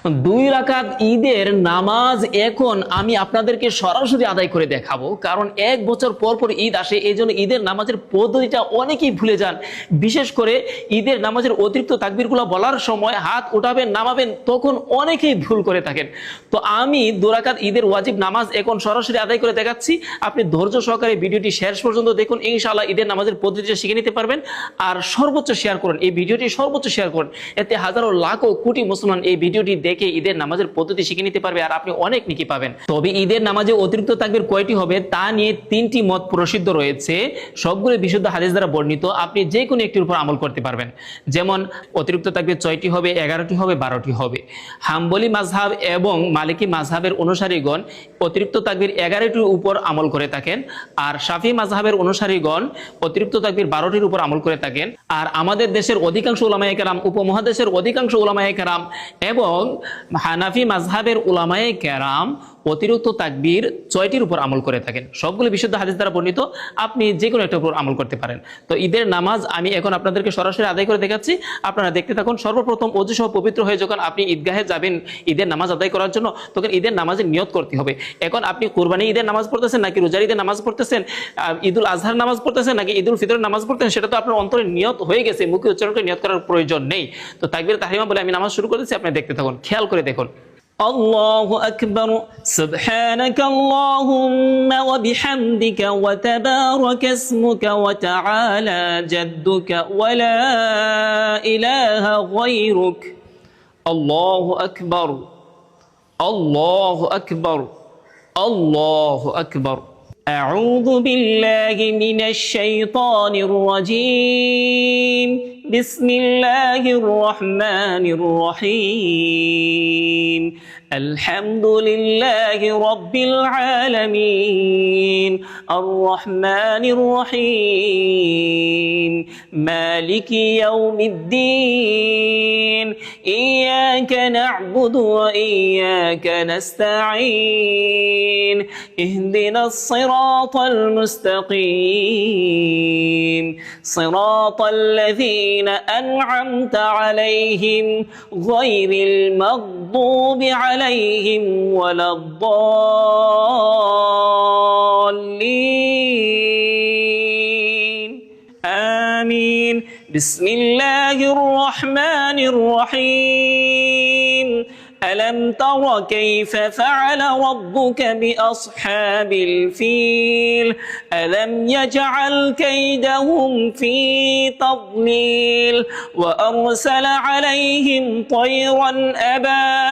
দুই রাকাত ঈদের নামাজ এখন আমি আপনাদেরকে সরাসরি আদায় করে দেখাবো, কারণ এক বছর পর পর ঈদ আসে, এই জন্য ঈদের নামাজের পদ্ধতিটা অনেকেই ভুলে যান। বিশেষ করে ঈদের নামাজের অতিরিক্ত তাকবীরগুলো বলার সময় হাত উঠাবেন নামাবেন, তখন অনেকেই ভুল করে থাকেন। তো আমি দুই রাকাত ঈদের ওয়াজিব নামাজ এখন সরাসরি আদায় করে দেখাচ্ছি। আপনি ধৈর্য সহকারে ভিডিওটি শেষ পর্যন্ত দেখুন, ইনশাআল্লাহ ঈদের নামাজের পদ্ধতিটা শিখে নিতে পারবেন। আর সর্বোচ্চ শেয়ার করুন, এই ভিডিওটি সর্বোচ্চ শেয়ার করুন, এতে হাজারো লাখো কোটি মুসলমান এই ভিডিওটি দেখে ঈদের নামাজের পদ্ধতি শিখে নিতে পারবে, আর আপনি অনেক নেকি পাবেন। তবে ঈদের নামাজে অতিরিক্ত তাকবীর কয়টি হবে তা নিয়ে তিনটি মত প্রসিদ্ধ রয়েছে, সবগুলো বিশুদ্ধ হাদিস দ্বারা বর্ণিত। আপনি যে কোনো একটির উপর আমল করতে পারবেন। যেমন অতিরিক্ত তাকবীর 6টি হবে, 11টি হবে, 12টি হবে। হাম্বলি মাযহাব এবং মালিকি মাযহাবের অনুসারীগণ অতিরিক্ত তাকবীর 11টির উপর আমল করে থাকেন, আর শাফি মাযহাবের অনুসারীগণ অতিরিক্ত তাকবীর 12টির উপর আমল করে থাকেন। আর আমাদের দেশের অধিকাংশ উলামায়ে কেরাম, উপমহাদেশের অধিকাংশ উলামায়ে কেরাম এবং হানাফি মাযহাবের উলামায়ে কেরাম অতিরিক্ত তাকবীর 6টির উপর আমল করে থাকেন। সবগুলো বিশুদ্ধ হাদিস দ্বারা বর্ণিত, আপনি যে কোনো একটার উপর আমল করতে পারেন। তো ঈদের নামাজ আমি এখন আপনাদেরকে সরাসরি আদায় করে দেখাচ্ছি, আপনারা দেখতে থাকুন। সর্বপ্রথম ওযু সহ পবিত্র হয়ে যখন আপনি ঈদগাহে যাবেন ঈদের নামাজ আদায় করার জন্য, তখন ঈদের নামাজের নিয়ত করতে হবে। এখন আপনি কুরবানি ঈদের নামাজ পড়তেছেন নাকি রোজার ঈদের নামাজ পড়তেছেন, ঈদুল আজহার নামাজ পড়তেছেন নাকি ঈদুল ফিতরের নামাজ পড়তেছেন, সেটা তো আপনার অন্তরে নিয়ত হয়ে গেছে, মুখে উচ্চারণ করে নিয়ত করার প্রয়োজন নেই। তো তাকবীর তাহরিমা বলে আমি নামাজ শুরু করেছি, আপনি দেখতে থাকুন, খেয়াল করে দেখুন। আল্লাহু আকবার, সুবহানাকা আল্লাহুম্মা ওয়া বিহামদিকা ওয়া তাবারাকা ইসমুকা ওয়া তাআলা জাদ্দুকা ওয়া লা ইলাহা গায়রুক। আল্লাহু আকবার, আল্লাহু আকবার, আল্লাহু আকবার। আউযু বিল্লাহি মিনাশ শাইতানির রাজীম। বিসমিল্লাহির রহমানির রহিম। আলহামদুলিল্লাহি রাব্বিল আলামিন। আর রহমানির রহিম। মালিকি ইয়াউমিদ্দিন। ইয়াকা না'বুদু ওয়া ইয়াকা নাস্তাঈন। ইহদিনাস সিরাতাল মুস্তাকিম। সিরাতাল লাযীনা আন'আমতা আলাইহিম গায়রিল মাগদুবি আলাইহিম ওয়ালাদ-দাল্লিন। আমিন। বিসমিল্লাহির রহমানির রহিম। ألم تر كيف فعل ربك بأصحاب الفيل ألم يجعل كيدهم في تضليل وأرسل عليهم طيرا أبابيل